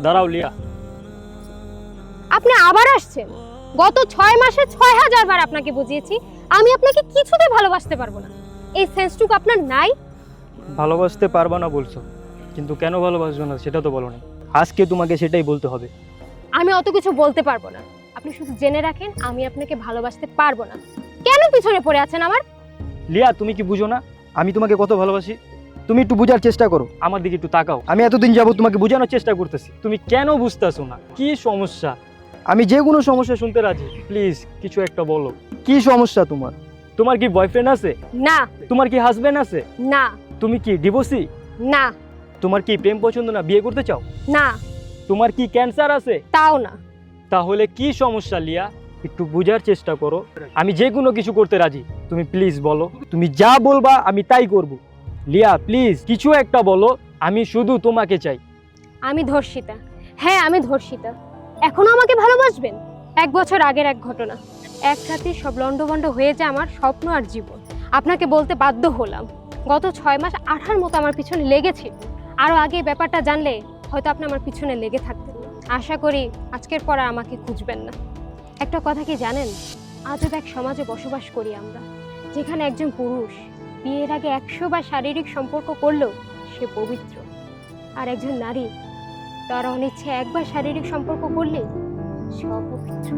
দাঁড়াও লিয়া। আপনি আবার আসছেন? গত 6 মাসে 6000 বার আপনাকে বুঝিয়েছি আমি আপনাকে কিছুতে ভালোবাসতে পারবো না। এই সেন্সটুকু আপনার নাই? ভালোবাসতে পারবা না বলছো, কিন্তু কেন ভালোবাসছো না সেটা তো বলো না। আজকে তোমাকে সেটাই বলতে হবে। আমি অত কিছু বলতে পারবো না। আপনি শুধু জেনে রাখেন আমি আপনাকে ভালোবাসতে পারবো না। কেন পিছনে পড়ে আছেন আমার? লিয়া, তুমি কি বুঝো না আমি তোমাকে কত ভালোবাসি? তুমি একটু বোঝার চেষ্টা করো, আমার দিকে একটু তাকাও। আমি এতদিন যাবত তোমাকে বোঝানোর চেষ্টা করতেছি, তুমি কেন বুঝতেছো না? কি সমস্যা? আমি যে কোনো সমস্যা শুনতে রাজি, প্লিজ কিছু একটা বলো। কি সমস্যা তোমার? তোমার কি বয়ফ্রেন্ড আছে? না। তোমার কি হাজবেন্ড আছে? না। তুমি কি ডিভোর্সি? না। তোমার কি প্রেম পছন্দ না, বিয়ে করতে চাও? না। তোমার কি ক্যান্সার আছে? তাও না। তাহলে কি সমস্যা লিয়া? একটু বোঝার চেষ্টা করো। আমি যে কোনো কিছু করতে রাজি, তুমি প্লিজ বলো। তুমি যা বলবা আমি তাই করব। লিয়া প্লিজ কিছু একটা বলো, আমি শুধু তোমাকে চাই। আমি ধর্ষিতা। হ্যাঁ, আমি ধর্ষিতা। এখনো আমাকে ভালোবাসবেন? 1 বছর আগের এক ঘটনা। এক রাতে সব লন্ডভন্ড হয়ে যায় আমার স্বপ্ন আর জীবন। আপনাকে বলতে বাধ্য হলাম। গত 6 মাস আঠার মতো আমার পিছনে লেগেছিল। আরও আগে এই ব্যাপারটা জানলে হয়তো আপনি আমার পিছনে লেগে থাকতেন। আশা করি আজকের পর আর আমাকে খুঁজবেন না। একটা কথা কি জানেন, আজব এক সমাজে বসবাস করি আমরা, যেখানে একজন পুরুষ বিয়ের আগে 100 বার শারীরিক সম্পর্ক করলেও সে পবিত্র, আর একজন নারী তার অনিচ্ছে একবার শারীরিক সম্পর্ক করলে সে অপবিত্র।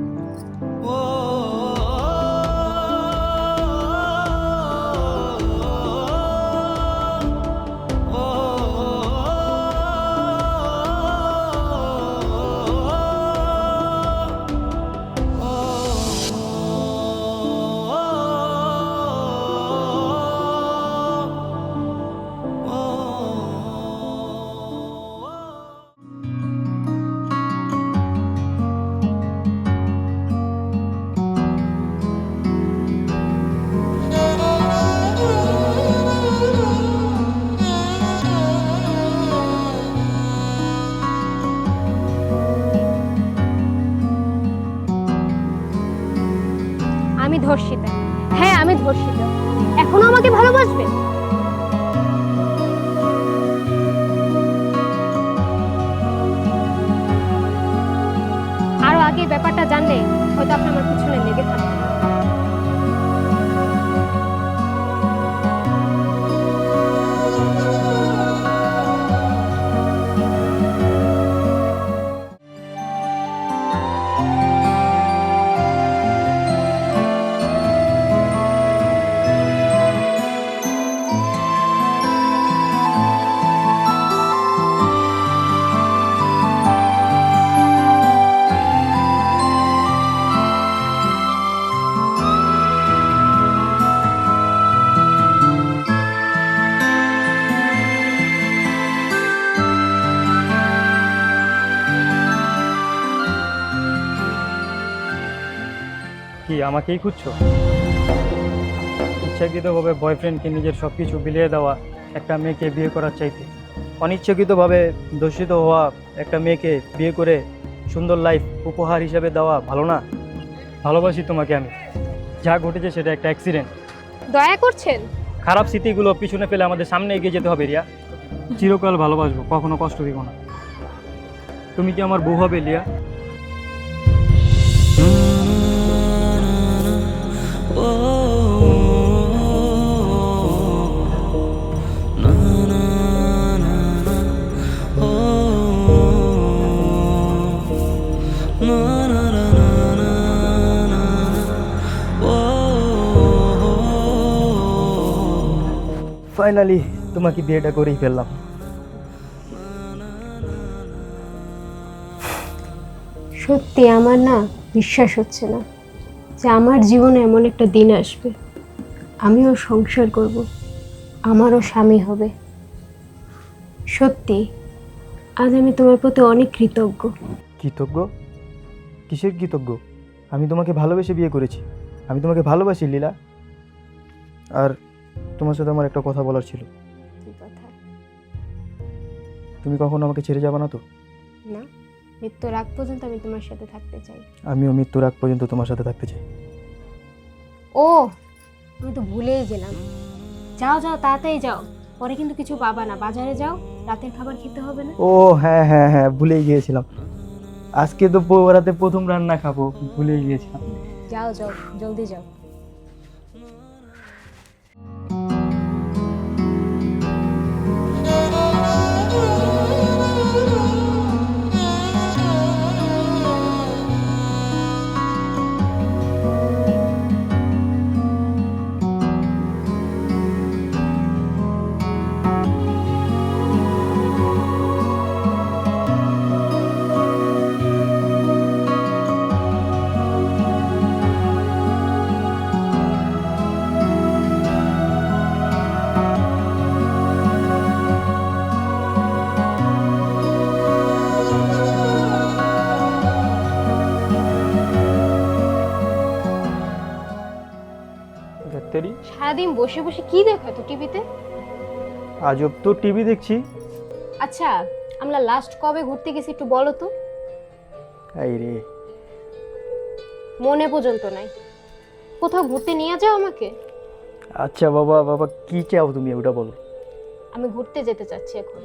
আমি ধর্ষিতা। হ্যাঁ, আমি ধর্ষিতা। এখনো আমাকে ভালোবাসবেন? আরো আগে ব্যাপারটা জানলে হয়তো আপনি আমার পিছনে লেগে থাকতেন। কি আমাকেই খুঁজছো? ইচ্ছাকৃতভাবে বয়ফ্রেন্ডকে নিজের সব কিছু বিলিয়ে দেওয়া একটা মেয়েকে বিয়ে করার চাইতে অনিচ্ছাকৃতভাবে দূষিত হওয়া একটা মেয়েকে বিয়ে করে সুন্দর লাইফ উপহার হিসেবে দেওয়া ভালো না? ভালোবাসি তোমাকে আমি। যা ঘটেছে সেটা একটা অ্যাক্সিডেন্ট। দয়া করছেন? খারাপ স্মৃতিগুলো পিছনে ফেলে আমাদের সামনে এগিয়ে যেতে হবে রিয়া। চিরকাল ভালোবাসবো, কখনো কষ্ট দিব না। তুমি কি আমার বউ হবে লিয়া? ফাইনালি তোমাকে বিয়েটা করেই ফেললাম। সত্যি আমার না বিশ্বাস হচ্ছে না যে আমার জীবনে এমন একটা দিন আসবে, আমিও সংসার করব, আমারও স্বামী হবে। সত্যি আজ আমি তোমার প্রতি অনেক কৃতজ্ঞ। কৃতজ্ঞ? কিসের কৃতজ্ঞ? আমি তোমাকে ভালোবেসে বিয়ে করেছি, আমি তোমাকে ভালোবাসি লীলা। আর তোমার সাথে আমার একটা কথা বলার ছিল। কি কথা? তুমি কখনো আমাকে ছেড়ে যাবে না তো? না, মৃত্যুর আগ পর্যন্ত আমি তোমার সাথে থাকতে চাই। আমিও মৃত্যুর আগ পর্যন্ত তোমার সাথে থাকতে চাই। ও, আমি তো ভুলেই গেলাম। যাও যাও, তাড়াতাড়ি যাও, পরে কিন্তু কিছু পাবা না। বাজারে যাও। রাতের খাবার খেতে হবে না? ও হ্যাঁ হ্যাঁ হ্যাঁ, ভুলেই গিয়েছিলাম। আজকে তো রাতে প্রথম রান্না খাবো, ভুলেই গিয়েছিলাম। যাও যাও, জলদি যাও। ডাক্তারি, সারাদিন বসে বসে কি দেখো তো টিভিতে? আজব তো টিভি দেখছি। আচ্ছা, আমরা লাস্ট কবে ঘুরতে গেছি একটু বলো তো। এই রে, মনে পর্যন্ত নাই। কোথাও ঘুরতে নিয়ে যাও আমাকে। আচ্ছা বাবা, বাবা কি চাও তুমি ওটা বলো। আমি ঘুরতে যেতে চাচ্ছি এখন।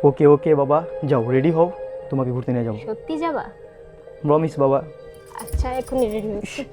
ওকে ওকে বাবা, যাও রেডি হও, তোমাকে ঘুরতে নিয়ে যাবো। সত্যি যাবা? প্রমিস বাবা। আচ্ছা, এখনই রেডি হচ্ছি।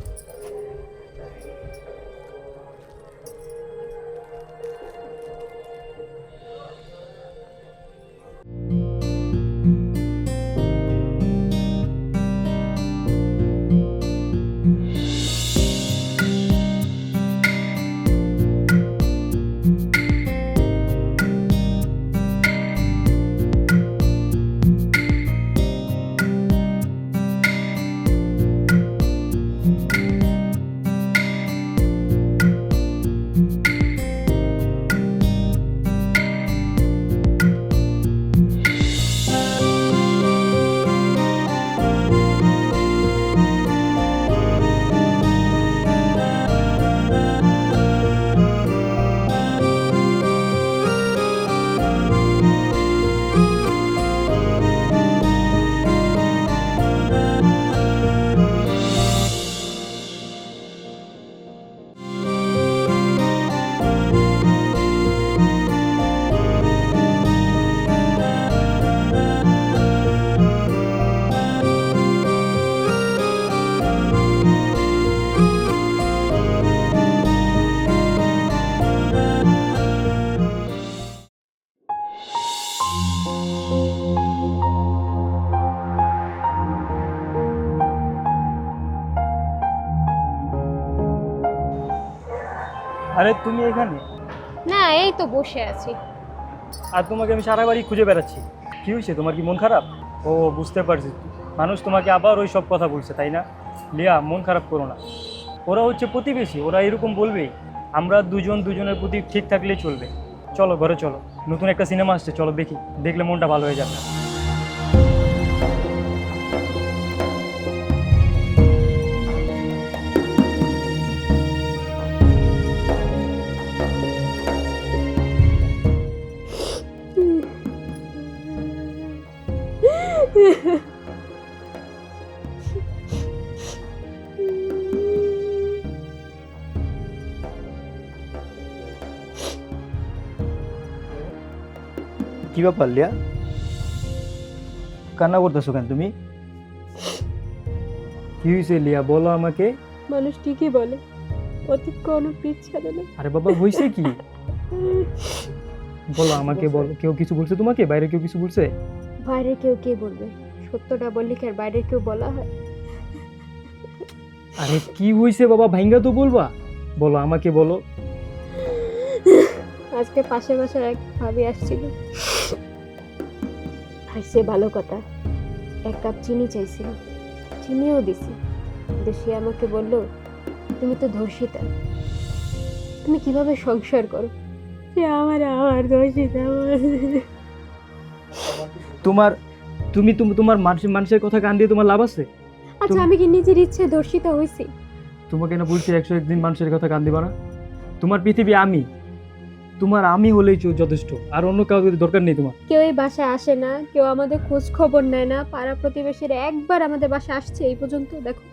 আরে তুমি এখানে? না, এই তো বসে আছি। আর তোমাকে আমি সারা বাড়ি খুঁজে বেড়াচ্ছি। কি হয়েছে, তোমার কি মন খারাপ? ও বুঝতে পারছি, মানুষ তোমাকে আবার ওই সব কথা বলছে তাই না? লিয়া, মন খারাপ করো না। ওরা হচ্ছে প্রতিবেশী, ওরা এরকম বলবেই। আমরা দুজন দুজনের প্রতি ঠিক থাকলেই চলবে। চলো ঘরে চলো, নতুন একটা সিনেমা আসছে, চলো দেখি, দেখলে মনটা ভালো হয়ে যাবে। কি ব্যাপার লিয়া, কান্না করতেছো কেন তুমি? কি হয়েছে লিয়া, বলো আমাকে। মানুষ ঠিকই বলে, অতীত কোনো পিছ ছাড়ে না। আরে বাবা, হয়েছে কি বলো আমাকে, বলো। কেউ কিছু বলছে তোমাকে? বাইরে কেউ কিছু বলছে? বাইরে কেউ কে বলবে? সত্যটা বললে কি আর বাইরে কেউ বলা হয়? আরে কি হয়েছে বাবা, ভাইঙ্গা তো বলবা, বলো আমাকে বলো। আজকে পাশের বাসার এক ভাবি আসছিল, আসছে ভালো কথা, 1 কাপ চিনি চাইছিল, চিনিও দিছি। কিন্তু সে আমাকে বলল, তুমি তো ধর্ষিতা, তুমি কিভাবে সংসার করো? সে আমার ধর্ষিতা। তোমার তোমার মানুষের কথা কান দিয়ে তোমার লাভ আছে? আচ্ছা, আমি কি নিজের ইচ্ছে ধর্ষিতা হইছি? তোমাকে না বলছি 101 দিন মানুষের কথা কান দিবা না। তোমার পৃথিবী আমি, তোমার আমি হলেই যথেষ্ট, আর অন্য কাউকে দরকার নেই তোমার। কেউ এই বাসায় আসে না, কেউ আমাদের খোঁজ খবর নেয় না, পাড়া প্রতিবেশীরা একবার আমাদের বাসায় আসছে এই পর্যন্ত দেখো।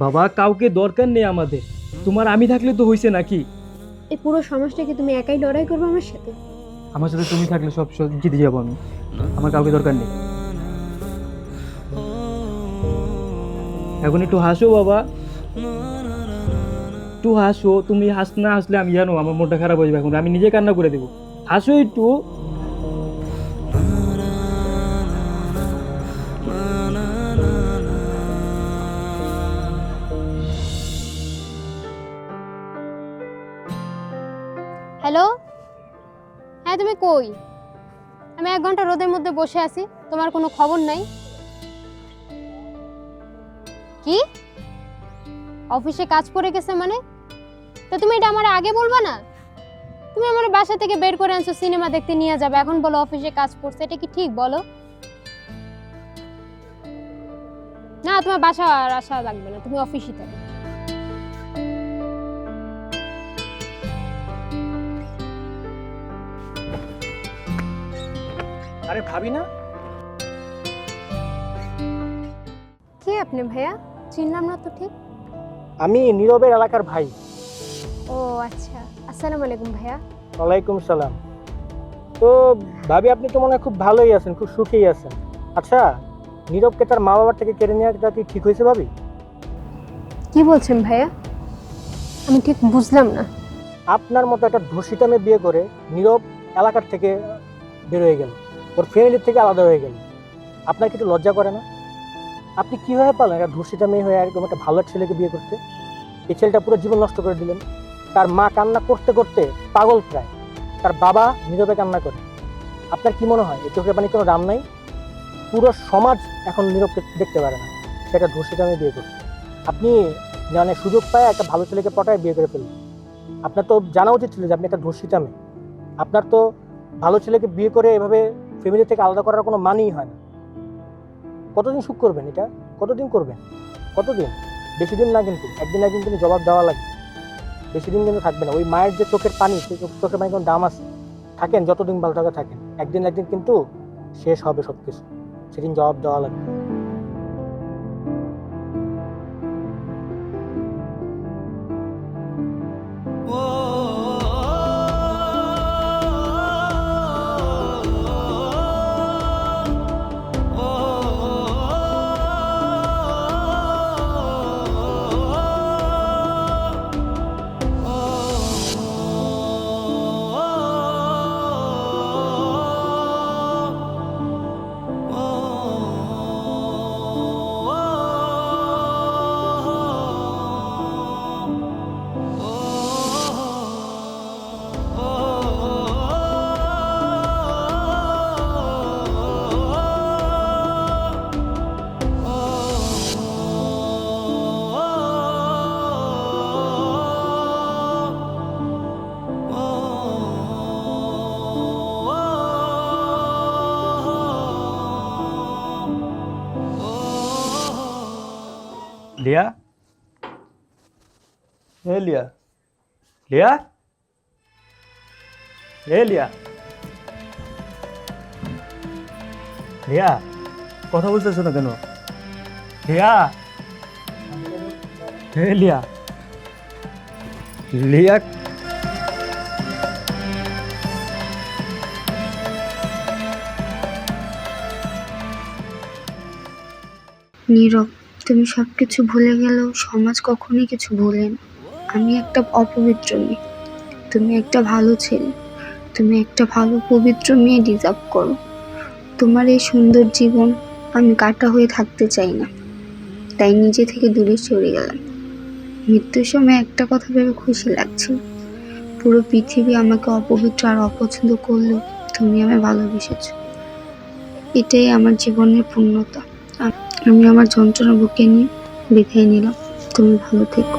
বাবা, কাউকে দরকার নেই আমাদের, তোমার আমি থাকলে তো হইছে নাকি? এই পুরো সমাজটা কি তুমি একাই লড়াই করবে আমার সাথে? আমার সাথে তুমি থাকলে সব জিতে যাবো আমি, আমার কাউকে দরকার নেই। এখন একটু হাসো বাবা, একটু হাসো। তুমি না হাসলে আমি জানো আমার মনটা খারাপ হয়ে যাবে, এখন আমি নিজে কান্না করে দেবো। হাসো একটু। হ্যালো, হ্যাঁ তুমি কই? আমি 1 ঘন্টা রোদের মধ্যে বসে আছি, তোমার কোনো খবর নাই। কি অফিসে কাজ পড়ে গেছে মানে? তো তুমি এটা আমার আগে বলবা না? তুমি আমার বাসা থেকে বের করে আনছো সিনেমা দেখতে নিয়ে যাবে, এখন বলো অফিসে কাজ পড়ছে, এটা কি ঠিক বলো? না, তোমার বাসা আর আসা লাগবে না, তুমি অফিসই থাকো। আরে ভাবি না? কে আপনি ভাইয়া? চিনলাম না তো ঠিক। আমি নীরবের এলাকার ভাই। ও আচ্ছা, আসসালামু আলাইকুম ভাইয়া। ওয়ালাইকুম সালাম। তো ভাবি, আপনি তো মনে হয় খুব ভালোই আছেন, খুব সুখেই আছেন। আচ্ছা, নীরবকে তার মা বাবার থেকে কেড়ে নেওয়াটা কি ঠিক হয়েছে ভাবি? কি বলছেন ভাইয়া? আমি ঠিক বুঝলাম না। আপনার মতো একটা ধর্ষিতা মেয়ে বিয়ে করে নীরব এলাকার থেকে বের হয়ে গেল, ওর ফ্যামিলির থেকে আলাদা হয়ে গেল। আপনার কি একটু লজ্জা করে না? আপনি কীভাবে পারলেন একটা ধর্ষিতা মেয়ে হয়ে একদম একটা ভালো ছেলেকে বিয়ে করতে? এই ছেলেটা পুরো জীবন নষ্ট করে দিলেন। তার মা কান্না করতে করতে পাগল প্রায়, তার বাবা নীরবে কান্না করে। আপনার কি মনে হয় এই চোখের পানি কোনো দাম নাই? পুরো সমাজ এখন নীরবকে দেখতে পারে না, সেটা ধর্ষিতা মেয়ে বিয়ে করছে। আপনি মানে সুযোগ পায় একটা ভালো ছেলেকে পটায় বিয়ে করে ফেললেন। আপনার তো জানা উচিত ছিল যে আপনি একটা ধর্ষিতা মেয়ে। আপনার তো ভালো ছেলেকে বিয়ে করে এভাবে ফ্যামিলি থেকে আলাদা করার কোনো মানেই হয় না। কতদিন সুখ করবেন এটা? কতদিন করবেন? কতদিন? বেশি দিন না, কিন্তু একদিন একদিন কিন্তু জবাব দেওয়া লাগবে। বেশি দিন কিন্তু থাকবে না। ওই মায়ের যে চোখের পানি, সেই চোখের পানি কোনো দাম আছে? থাকেন যতদিন ভালো থাকে থাকেন, একদিন একদিন কিন্তু শেষ হবে সব কিছু, সেদিন জবাব দেওয়া লাগবে। লিয়া, হে লিয়া, লিয়া, হে লিয়া, লিয়া, কথা বলতেছো না কেন? লিয়া, হে লিয়া, লিয়া। নীরব, তুমি সব কিছু ভুলে গেলেও সমাজ কখনোই কিছু ভোলে না। আমি একটা অপবিত্র মেয়ে, তুমি একটা ভালো ছেলে। তুমি একটা ভালো পবিত্র মেয়ে ডিজার্ভ করো। তোমার এই সুন্দর জীবন আমি কাটা হয়ে থাকতে চাই না, তাই নিজে থেকে দূরে সরে গেলাম। মৃত্যুর সময় একটা কথা ভেবে খুশি লাগছিল, পুরো পৃথিবী আমাকে অপবিত্র আর অপছন্দ করলেও তুমি আমায় ভালোবেসেছ। এটাই আমার জীবনের পূর্ণতা। আমি আমার যন্ত্রণা বুকে নিয়ে বিদায় নিলাম। তুমি ভালো থেকো।